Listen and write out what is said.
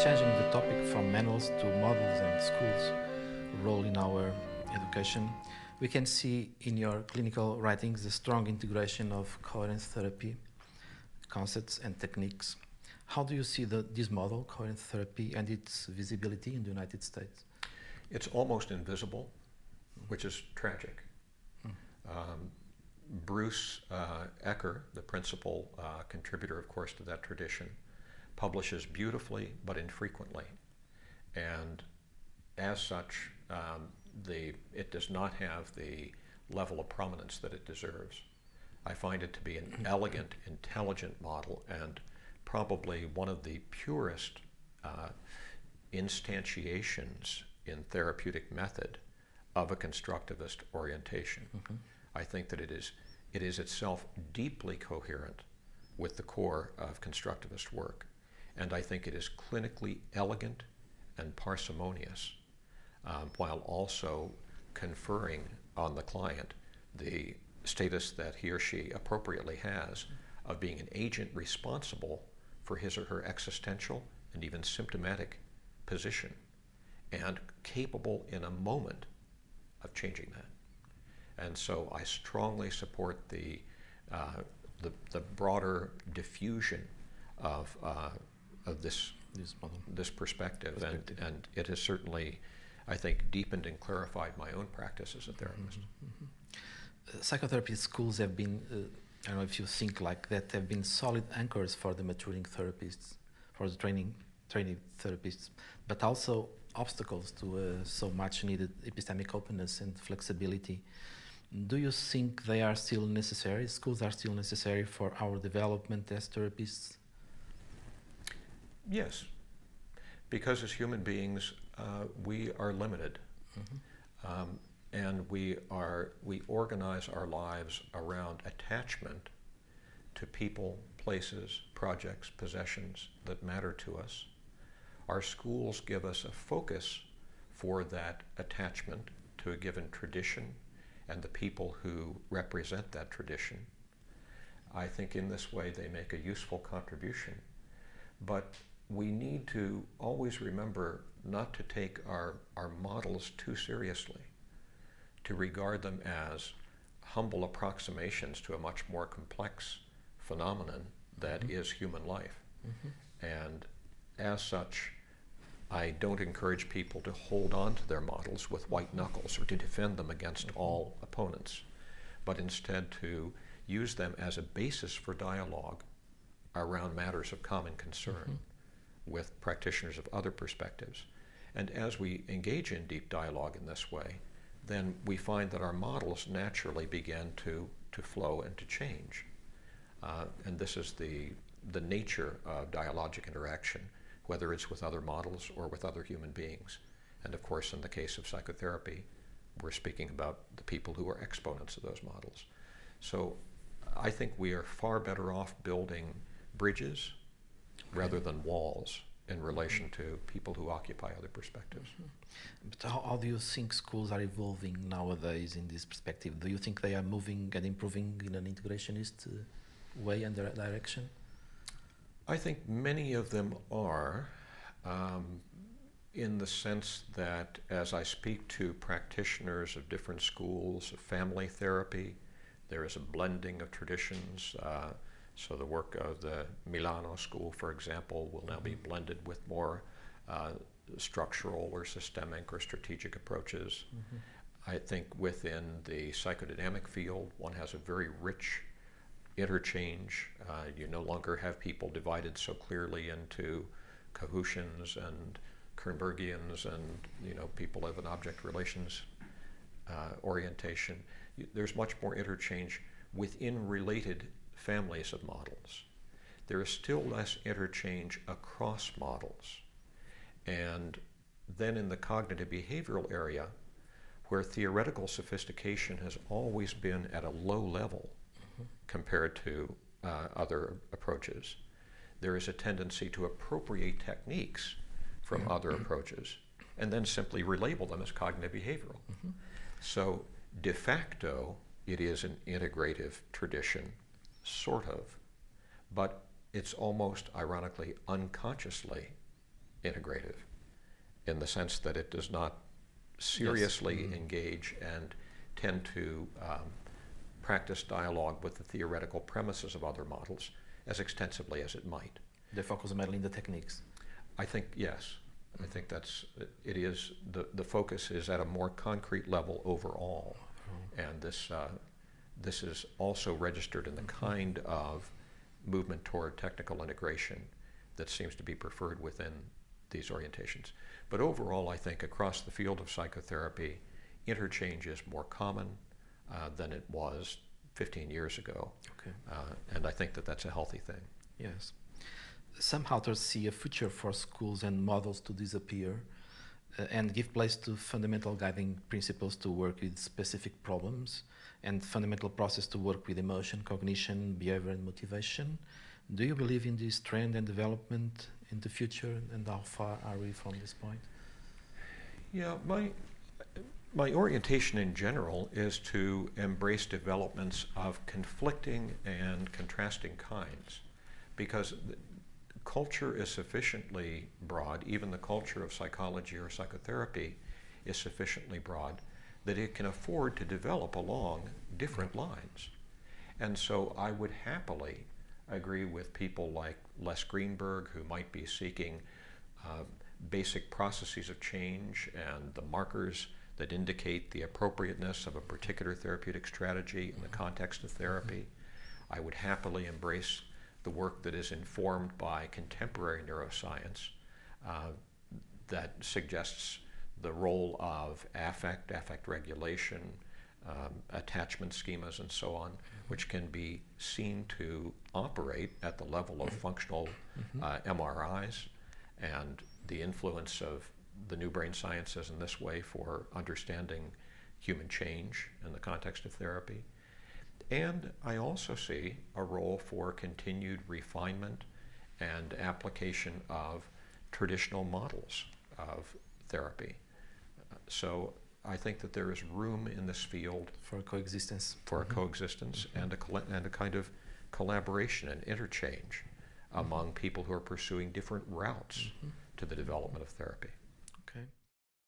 changing the topic from manuals to models and schools' role in our education, we can see in your clinical writings the strong integration of coherence therapy concepts and techniques. How do you see this model, coherence therapy, and its visibility in the United States? It's almost invisible, which is tragic. Bruce Ecker, the principal contributor, of course, to that tradition, publishes beautifully but infrequently. And as such, it does not have the level of prominence that it deserves. I find it to be an elegant, intelligent model and probably one of the purest instantiations in therapeutic method of a constructivist orientation. I think that it is itself deeply coherent with the core of constructivist work. And I think it is clinically elegant and parsimonious, while also conferring on the client the status that he or she appropriately has of being an agent responsible for his or her existential and even symptomatic position, and capable in a moment of changing that. And so I strongly support the broader diffusion of this perspective, and it has certainly, I think, deepened and clarified my own practice as a therapist. Psychotherapy schools have been, I don't know if you think like that, have been solid anchors for the maturing therapists, for the training therapists, but also obstacles to so much needed epistemic openness and flexibility. Do you think they are still necessary? Schools are still necessary for our development as therapists? Yes, because as human beings, we are limited, and we organize our lives around attachment to people, places, projects, possessions that matter to us. Our schools give us a focus for that attachment to a given tradition and the people who represent that tradition. I think in this way they make a useful contribution. But we need to always remember not to take our models too seriously, to regard them as humble approximations to a much more complex phenomenon that is human life. And as such, I don't encourage people to hold on to their models with white knuckles or to defend them against all opponents, but instead to use them as a basis for dialogue around matters of common concern with practitioners of other perspectives. And as we engage in deep dialogue in this way, then we find that our models naturally begin to flow and to change. And this is the nature of dialogic interaction, whether it's with other models or with other human beings. And of course, in the case of psychotherapy, we're speaking about the people who are exponents of those models. So I think we are far better off building bridges rather than walls in relation to people who occupy other perspectives. But how do you think schools are evolving nowadays in this perspective? Do you think they are moving and improving in an integrationist way and direction? I think many of them are, in the sense that as I speak to practitioners of different schools of family therapy, there is a blending of traditions. So the work of the Milano school, for example, will now be blended with more structural or systemic or strategic approaches. I think within the psychodynamic field, one has a very rich interchange. You no longer have people divided so clearly into Cahutians and Kernbergians and people of an object relations orientation. There's much more interchange within related families of models. There is still less interchange across models. And then in the cognitive behavioral area, where theoretical sophistication has always been at a low level compared to other approaches, there is a tendency to appropriate techniques from other approaches and then simply relabel them as cognitive behavioral. So de facto, it is an integrative tradition, sort of, but it's almost ironically unconsciously integrative in the sense that it does not seriously Yes. engage and tend to practice dialogue with the theoretical premises of other models as extensively as it might. They focus mainly on the techniques. I think, yes. I think it is, the focus is at a more concrete level overall. And this is also registered in the kind of movement toward technical integration that seems to be preferred within these orientations. But overall, I think across the field of psychotherapy, interchange is more common than it was 15 years ago. Okay. And I think that that's a healthy thing. Yes. Some authors see a future for schools and models to disappear and give place to fundamental guiding principles to work with specific problems and fundamental process to work with emotion, cognition, behavior, and motivation. Do you believe in this trend and development in the future, and how far are we from this point? Yeah, my orientation in general is to embrace developments of conflicting and contrasting kinds, because culture is sufficiently broad, even the culture of psychology or psychotherapy is sufficiently broad, that it can afford to develop along different lines. And so I would happily agree with people like Les Greenberg, who might be seeking basic processes of change and the markers that indicate the appropriateness of a particular therapeutic strategy in the context of therapy. I would happily embrace the work that is informed by contemporary neuroscience that suggests the role of affect regulation, attachment schemas, and so on, which can be seen to operate at the level of functional MRIs, and the influence of the new brain sciences in this way for understanding human change in the context of therapy. And I also see a role for continued refinement and application of traditional models of therapy. So I think that there is room in this field For coexistence. for a coexistence and a kind of collaboration and interchange among people who are pursuing different routes to the development of therapy.